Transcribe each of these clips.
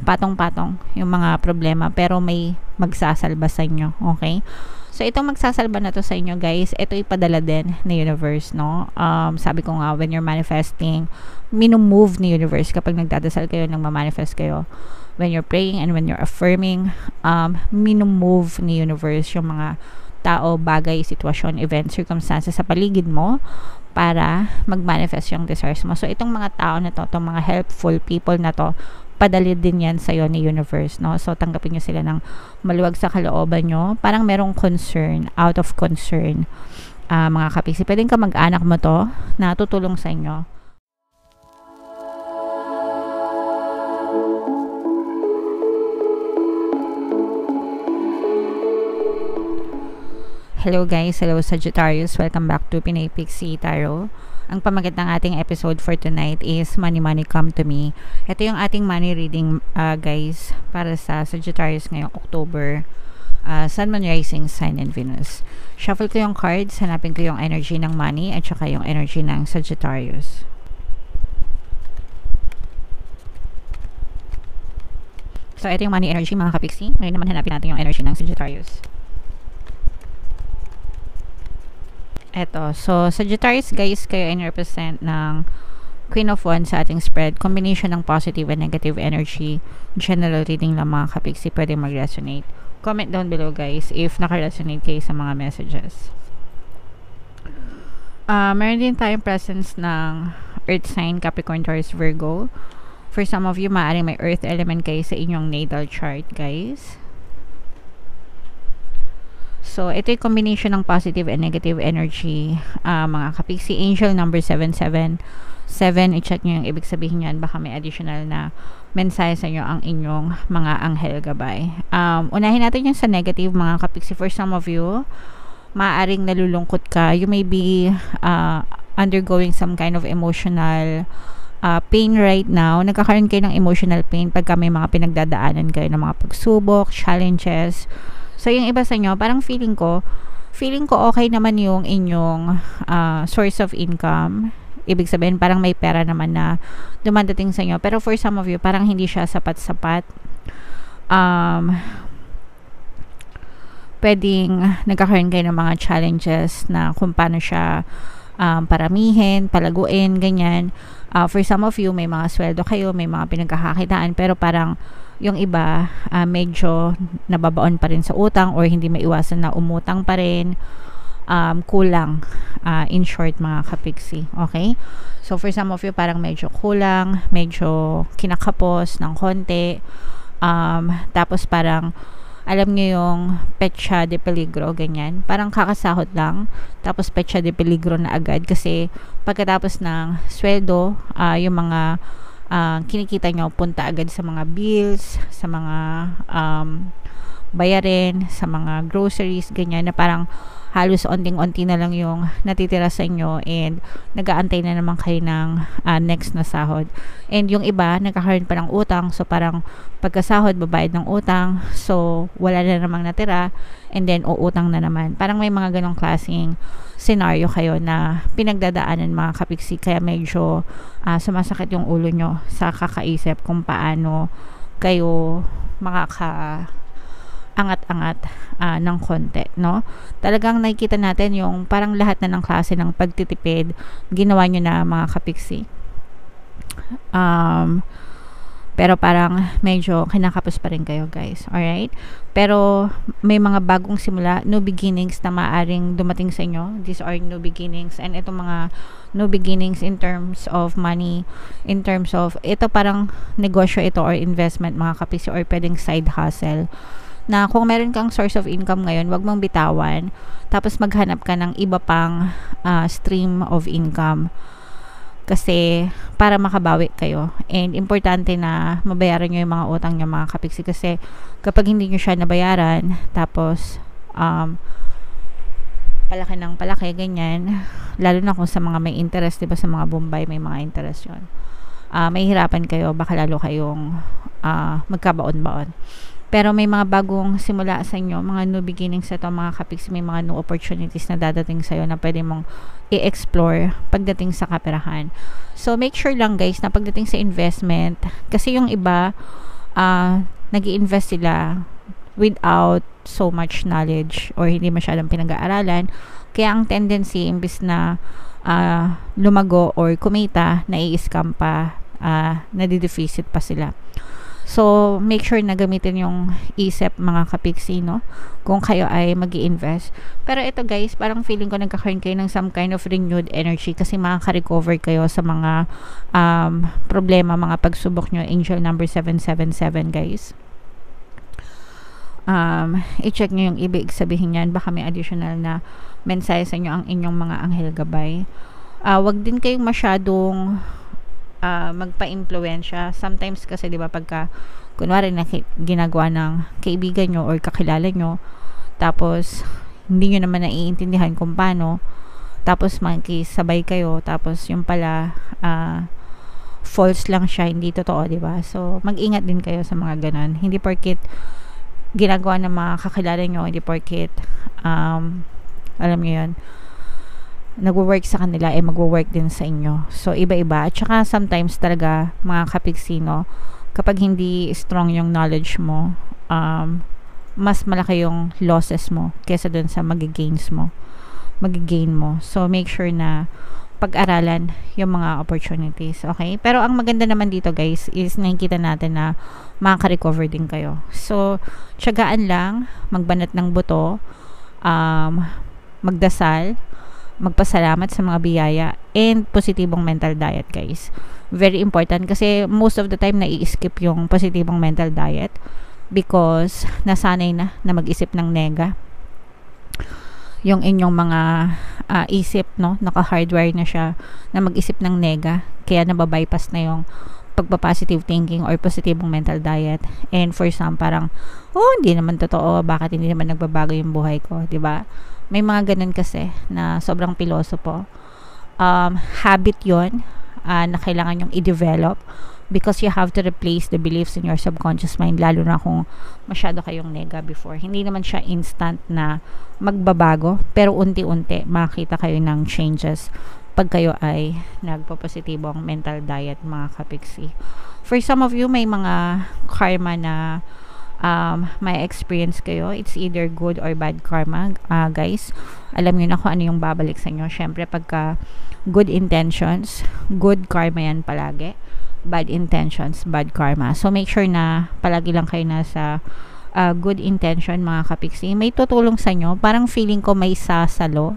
patong-patong yung mga problema, pero may magsasalba sa inyo. Okay? So, itong magsasalba na to sa inyo, guys, ito ipadala din ni universe, no? Sabi ko nga, when you're manifesting, minumove ni universe kapag nagdadasal kayo, nang ma-manifest kayo. When you're praying and when you're affirming, minumove ni universe yung mga tao, bagay, sitwasyon, event, circumstances sa paligid mo para mag-manifest yung desires mo. So, itong mga tao na to, itong mga helpful people na to, padali din yan sa'yo ni universe, no? So, tanggapin nyo sila ng maluwag sa kalooban nyo. Parang merong concern, out of concern, mga kapiksi. Pwedeng ka mag-anak mo to na tutulong sa inyo. Hello guys, hello Sagittarius. Welcome back to Pinay Pixie Tarot. Ang pamagat ng ating episode for tonight is Money Money Come to Me. Ito yung ating money reading, guys, para sa Sagittarius ngayong October. Sun, Moon, Rising, Sign, and Venus. Shuffle ko yung cards, hanapin ko yung energy ng money at saka yung energy ng Sagittarius. So, ito yung money energy, mga kapiksi. Ngayon naman hanapin natin yung energy ng Sagittarius. Eto, so Sagittarius guys, kayo ay represent ng Queen of Wands sa ating spread. Combination ng positive and negative energy. General reading lang mga kapiksi, pwede mag-resonate. Comment down below guys if naka-resonate kayo sa mga messages. Meron din tayong presence ng Earth sign, Capricorn, Taurus, Virgo. For some of you, maaaring may Earth element kayo sa inyong natal chart guys. So, ito yung combination ng positive and negative energy, mga kapiksi. Angel number 777. I-check nyo yung ibig sabihin yan. Baka may additional na mensahe sa inyo ang inyong mga anghel gabay. Unahin natin yung sa negative, mga kapiksi. For some of you, maaaring nalulungkot ka. You may be undergoing some kind of emotional pain right now. Nagkakaroon kayo ng emotional pain pagka may mga pinagdadaanan kayo ng mga pagsubok, challenges. So, yung iba sa inyo, parang feeling ko okay naman yung inyong source of income. Ibig sabihin, parang may pera naman na dumadating sa inyo. Pero for some of you, parang hindi siya sapat-sapat. Pwedeng nagkakaroon kayo ng mga challenges na kung paano siya paramihin, palaguin, ganyan. For some of you, may mga sweldo kayo, may mga pinagkakakitaan, pero parang yung iba, medyo nababaon pa rin sa utang or hindi maiwasan na umutang pa rin. Kulang, in short mga kapiksi. Okay? So, for some of you, parang medyo kulang, medyo kinakapos ng konti. Tapos parang, alam nyo yung petsa de peligro, ganyan. Parang kakasahod lang, tapos petsa de peligro na agad. Kasi, pagkatapos ng sweldo, yung mga kinikita nyo, punta agad sa mga bills, sa mga bayarin, sa mga groceries, ganyan, na parang halos onting-onti na lang yung natitira sa inyo and nag-aantay na naman kayo ng next na sahod. And yung iba, nagkakaroon pa ng utang, so parang pagkasahod, babayad ng utang, so wala na namang natira, and then uutang na naman. Parang may mga ganong klaseng scenario kayo na pinagdadaanan mga kapiksi, kaya medyo sumasakit yung ulo nyo sa kakaisip kung paano kayo angat-angat ng konti, no? Talagang nakikita natin yung parang lahat na ng klase ng pagtitipid ginawa nyo na mga kapiksi. Pero parang medyo kinakapos pa rin kayo guys, alright? Pero may mga bagong simula, new beginnings na maaring dumating sa inyo. These are new beginnings, and itong mga new beginnings in terms of money, in terms of, ito parang negosyo ito or investment mga kapiksi, or pwedeng side hustle. Na kung meron kang source of income ngayon, wag mong bitawan, tapos maghanap ka ng iba pang stream of income. Kasi para makabawi kayo, and importante na mabayaran nyo yung mga utang nyo mga kapiksi, kasi kapag hindi nyo siya nabayaran, tapos palaki ng palaki, ganyan, lalo na kung sa mga may interest, diba, sa mga Bombay may mga interest yun, may hirapan kayo, baka lalo kayong magkabaon-baon. Pero may mga bagong simula sa inyo, mga new beginnings ito mga kapiksi, may mga new opportunities na dadating sa'yo na pwede mong i-explore pagdating sa kaperahan. So, make sure lang guys na pagdating sa investment, kasi yung iba, nag-i-invest sila without so much knowledge or hindi masyadong pinag-aaralan. Kaya ang tendency, imbis na lumago or kumita, nai-scam pa, nadi-deficit pa sila. So, make sure na gamitin yung isip mga kapiksi, no? Kung kayo ay mag-i-invest. Pero ito guys, parang feeling ko nagkakaroon kayo ng some kind of renewed energy kasi makaka-recover kayo sa mga problema, mga pagsubok nyo. Angel number 777 guys. I-check nyo yung ibig sabihin yan. Baka may additional na mensahe sa inyo ang inyong mga anghel gabay. Wag din kayong masyadong magpa-impluwensya. Sometimes kasi 'di ba pagka kunwari na ginagawa ng kaibigan nyo or kakilala nyo, tapos hindi nyo naman naiintindihan kung paano, tapos makikisabay kayo, tapos yung pala false lang siya, hindi totoo, 'di ba? So mag-ingat din kayo sa mga ganon. Hindi porket ginagawa ng mga kakilala nyo, hindi porket alam nyo yun, nagwo-work sa kanila, magwo-work din sa inyo. So, iba-iba. At saka, sometimes talaga, mga kapiksino, kapag hindi strong yung knowledge mo, mas malaki yung losses mo kesa dun sa magigain mo. So, make sure na pag-aralan yung mga opportunities. Okay? Pero, ang maganda naman dito, guys, is nakikita natin na makaka-recover din kayo. So, tiyagaan lang, magbanat ng buto, magdasal, magpasalamat sa mga biyaya, and positibong mental diet guys. Very important kasi most of the time nai-skip yung positibong mental diet because nasanay na mag-isip ng nega. Yung inyong mga isip, no, naka-hardwire na siya na mag-isip ng nega, kaya nababypass na yung pagpa-positive thinking or positibong mental diet. And for some parang, hindi naman totoo, bakit hindi naman nagbabago yung buhay ko, 'di ba? May mga ganun kasi na sobrang pilosopo. Habit yon na kailangan yung i-develop because you have to replace the beliefs in your subconscious mind, lalo na kung masyado kayong nega before. Hindi naman siya instant na magbabago, pero unti-unti makita kayo ng changes pag kayo ay nagpo-positibong mental diet mga kapiksi. For some of you, may mga karma na may experience kayo. It's either good or bad karma, guys. Alam niyo na kung ano yung babalik sa inyo. Syempre, pagka good intentions, good karma yan palagi. Bad intentions, bad karma. So, make sure na palagi lang kayo nasa good intention, mga kapiksi. May tutulong sa inyo. Parang feeling ko may sasalba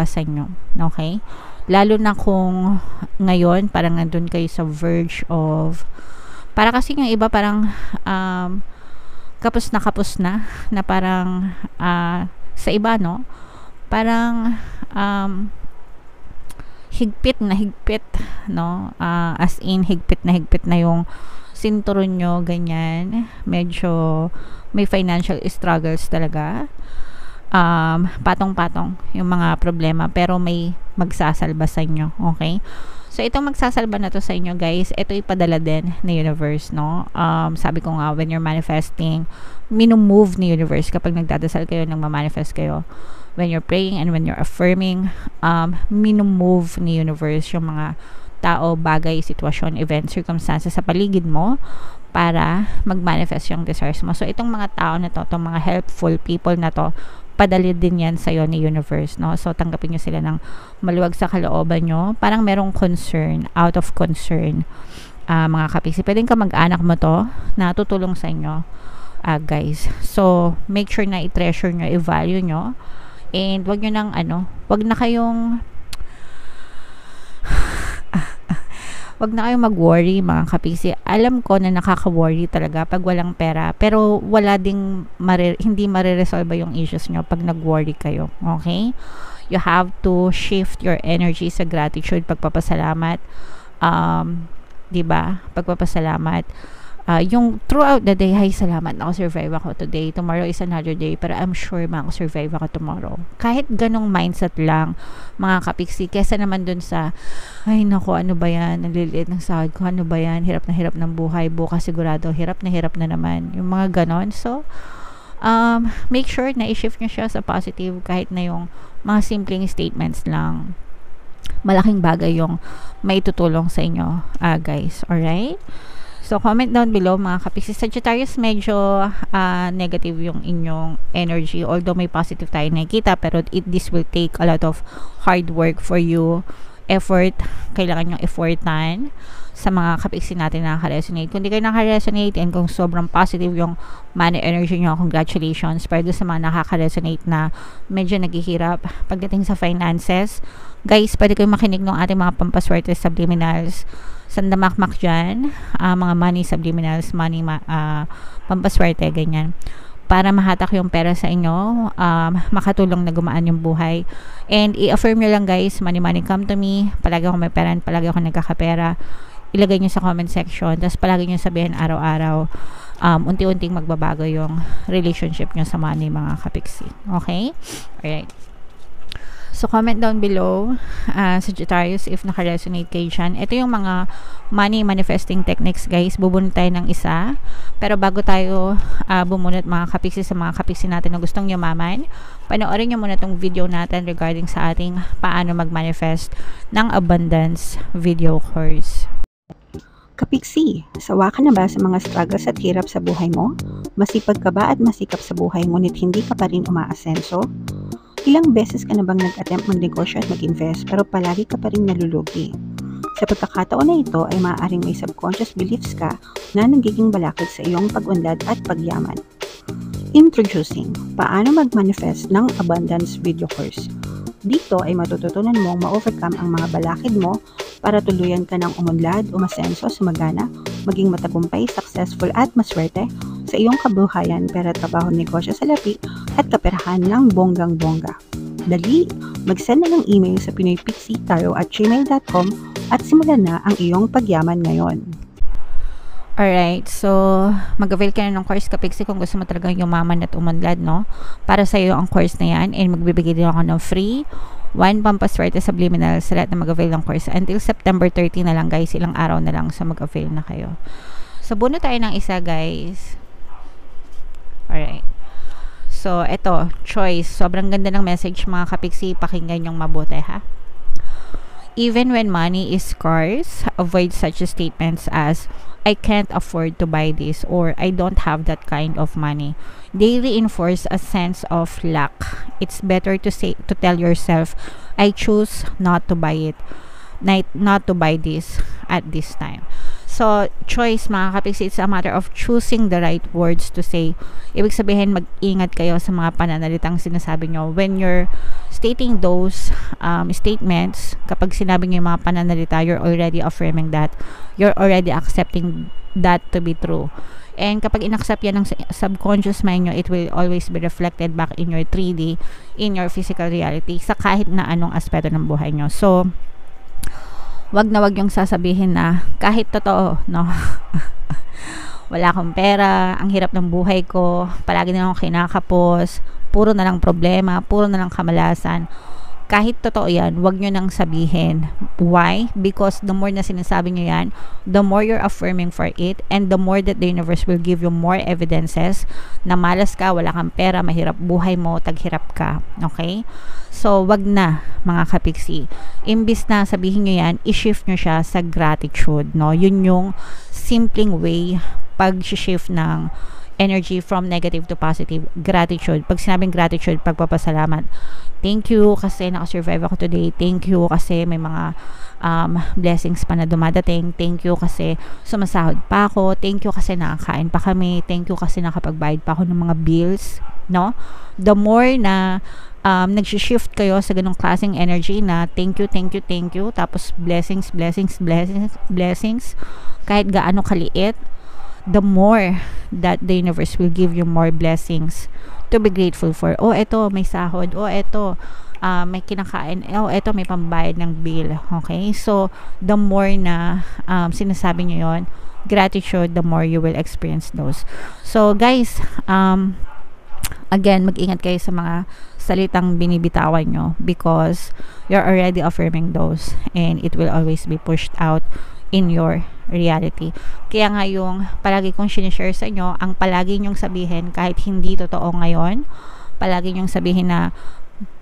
sa inyo. Okay? Lalo na kung ngayon, parang nandun kayo sa verge of, para kasi yung iba parang kapos na parang sa iba, no, parang higpit, no, as in higpit na yung sinturon nyo, ganyan, medyo may financial struggles talaga, patong-patong yung mga problema, pero may magsasalba sa inyo. Okay? So, itong magsasalba na to sa inyo, guys, ito ipadala din na universe, no? Sabi ko nga, when you're manifesting, minumove ni universe kapag nagdadasal kayo, nagmamanifest kayo. When you're praying and when you're affirming, minumove ni universe yung mga tao, bagay, sitwasyon, event, circumstances sa paligid mo para mag-manifest yung desires mo. So, itong mga tao na to, itong mga helpful people na to, padali din yan sa'yo ni universe, no? So, tanggapin nyo sila ng maluwag sa kalooban nyo. Parang merong concern, out of concern, mga kapiksi. Pwedeng ka mag-anak mo to na tutulong sa inyo, guys. So, make sure na i-treasure nyo, i-value nyo. And, wag nyo nang, wag na kayong mag-worry, mga kapiksi. Alam ko na nakaka-worry talaga pag walang pera, pero wala ding hindi mariresolve yung issues nyo pag nag-worry kayo. Okay? You have to shift your energy sa gratitude, pagpapasalamat, 'di ba? Pagpapasalamat, yung throughout the day, ay salamat nakasurvive ako today, tomorrow is another day, pero I'm sure makasurvive ako tomorrow. Kahit ganong mindset lang, mga kapiksi, kesa naman dun sa, ay nako, ano ba yan, naliliit ng sahod ko, ano ba yan, hirap ng buhay, bukas sigurado hirap na naman, yung mga ganon. So make sure na i-shift nyo siya sa positive, kahit na yung mga simpleng statements lang, malaking bagay yung may tutulong sa inyo, guys. Alright? So, comment down below, mga kapiksi. Sagittarius, medyo negative yung inyong energy. Although may positive tayo nakikita, pero this will take a lot of hard work for you. Effort, kailangan yung effortan sa mga kapiksi natin na naka-resonate. Kung di kayo naka-resonate and kung sobrang positive yung money energy nyo, congratulations. Pero sa mga nakaka-resonate na medyo naghihirap pagdating sa finances, guys, pwede kayong makinig ng ating mga pampaswerte subliminals. Sandamakmak dyan, mga money subliminals, money pampaswerte, ganyan, para mahatak yung pera sa inyo, makatulong na gumaan yung buhay. And i-affirm nyo lang, guys, money come to me, palagi ako may pera, palagi ako nagkakapera. Ilagay nyo sa comment section, tapos palagi nyo sabihin araw-araw, unti-unting magbabago yung relationship nyo sa money, mga kapiksi. Okay? Alright. So, comment down below, Sagittarius, if naka-resonate kayo dyan. Ito yung mga money manifesting techniques, guys. Bubunot tayo ng isa. Pero bago tayo bumunot, mga kapiksi, sa mga kapiksi natin na gustong yumaman, panoorin nyo muna tong video natin regarding sa ating paano mag-manifest ng abundance video course. Kapiksi, sawa ka na ba sa mga struggles at hirap sa buhay mo? Masipag ka ba at masikap sa buhay ngunit hindi ka pa rin umaasenso? Ilang beses ka na bang nag-attempt magnegosyo at mag-invest pero palagi ka pa rin nalulugi? Sa pagkakataon na ito ay maaaring may subconscious beliefs ka na nagiging balakid sa iyong pag-unlad at pagyaman. Introducing, paano mag-manifest ng abundance video course. Dito ay matututunan mong ma-overcome ang mga balakid mo para tuluyan ka ng umunlad, umasenso, sumagana, maging matagumpay, successful at maswerte sa iyong kabuhayan, pera, trabaho, negosyo, salapi at kaperahan ng bonggang-bongga. Dali, mag-send na ng email sa pinoypixitaro@gmail.com at simulan na ang iyong pagyaman ngayon. Alright, so mag-avail ka na ng course, kapiksi, kung gusto mo talagang yumaman at umunlad, no? Para sa iyo ang course na yan, and magbibigay din ako ng free 1 pampaswerte subliminal sa lahat na mag-avail ng course. Until September 30 na lang, guys, ilang araw na lang, so mag-avail na kayo. So, buno tayo ng isa, guys. Alright. So, eto, choice. Sobrang ganda ng message, mga kapiksi. Pakinggan yung mabuti, ha? Even when money is scarce, avoid such statements as, I can't afford to buy this, or I don't have that kind of money. They reinforce a sense of lack. It's better to tell yourself, I choose not to buy it. Not to buy this at this time. So, choice, mga kapiksi, it's a matter of choosing the right words to say. Ibig sabihin, mag-ingat kayo sa mga pananalitang sinasabi nyo. When you're stating those statements, kapag sinabi nyo yung mga pananalita, you're already affirming that. You're already accepting that to be true. And kapag inaccept yan ng subconscious mind nyo, it will always be reflected back in your 3D, in your physical reality, sa kahit na anong aspeto ng buhay nyo. So, wag yung sasabihin na kahit totoo, no? Wala akong pera, ang hirap ng buhay ko, palagi na akong kinakapos, puro na lang problema, puro na lang kamalasan. Kahit totoo yan, wag nyo nang sabihin. Why? Because the more na sinasabi nyo yan, the more you're affirming for it, and the more that the universe will give you more evidences na malas ka, wala kang pera, mahirap buhay mo, taghirap ka. Okay? So, wag na, mga kapiksi. Imbis na sabihin nyo yan, i-shift nyo siya sa gratitude, no? Yun yung simpleng way pag-shift ng energy from negative to positive. Gratitude. Pag sinabing gratitude, pagpapasalamat. Thank you kasi nakasurvive ako today. Thank you kasi may mga blessings pa na dumadating. Thank you kasi sumasahod pa ako. Thank you kasi nakakain pa kami. Thank you kasi nakapagbayad pa ako ng mga bills. No? The more na nag-shift kayo sa ganong klaseng energy na thank you, tapos blessings, kahit gaano kaliit, the more that the universe will give you more blessings to be grateful for. Oh, eto, may sahod. Oh, eto, may kinakain. Oh, eto, may pambayad ng bill. Okay? So, the more na sinasabi nyo yon, gratitude, the more you will experience those. So guys, again, mag-ingat kayo sa mga salitang binibitawan nyo because you're already affirming those and it will always be pushed out in your reality. Kaya nga yung palagi kong sinishare sa inyo, ang palagi nyong sabihin kahit hindi totoo ngayon, palagi nyong sabihin na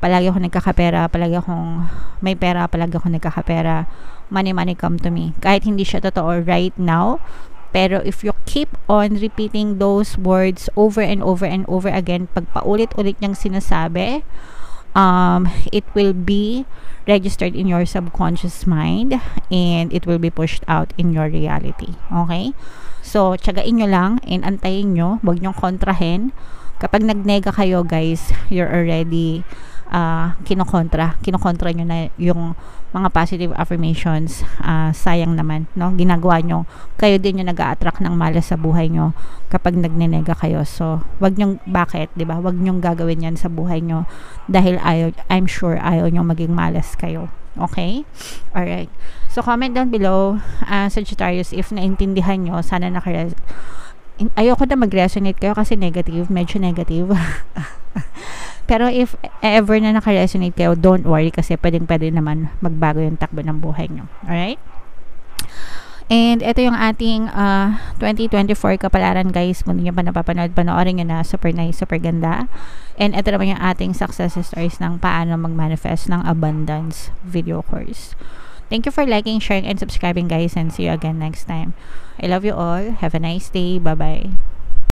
palagi ako nagkakapera, palagi akong may pera, palagi ako nagkakapera, money come to me. Kahit hindi siya totoo right now, pero if you keep on repeating those words over and over and over again, pag paulit-ulit niyang sinasabi, it will be registered in your subconscious mind and it will be pushed out in your reality. Okay? So, tsagain nyo lang and antayin nyo. Huwag nyong kontrahin. Kapag nagnega kayo, guys, you're already kinokontra nyo na yung mga positive affirmations. Sayang naman, no? Ginagawa nyo, kayo din yung nag-a-attract ng malas sa buhay nyo kapag nagnenega kayo. So, wag nyong, bakit, di ba? Wag nyong gagawin yan sa buhay nyo dahil I'm sure ayaw nyong maging malas kayo. Okay? Alright. So, comment down below, Sagittarius, if naintindihan nyo, sana ayoko na mag-resonate kayo kasi medyo negative. Pero if ever na naka-resonate kayo, don't worry kasi pwede naman magbago yung takbo ng buhay nyo. Alright? And ito yung ating 2024 kapalaran, guys. Kung hindi nyo pa napapanood, panoorin nyo na. Super nice, super ganda. And ito naman yung ating success stories ng paano mag-manifest ng abundance video course. Thank you for liking, sharing, and subscribing, guys. And see you again next time. I love you all. Have a nice day. Bye-bye.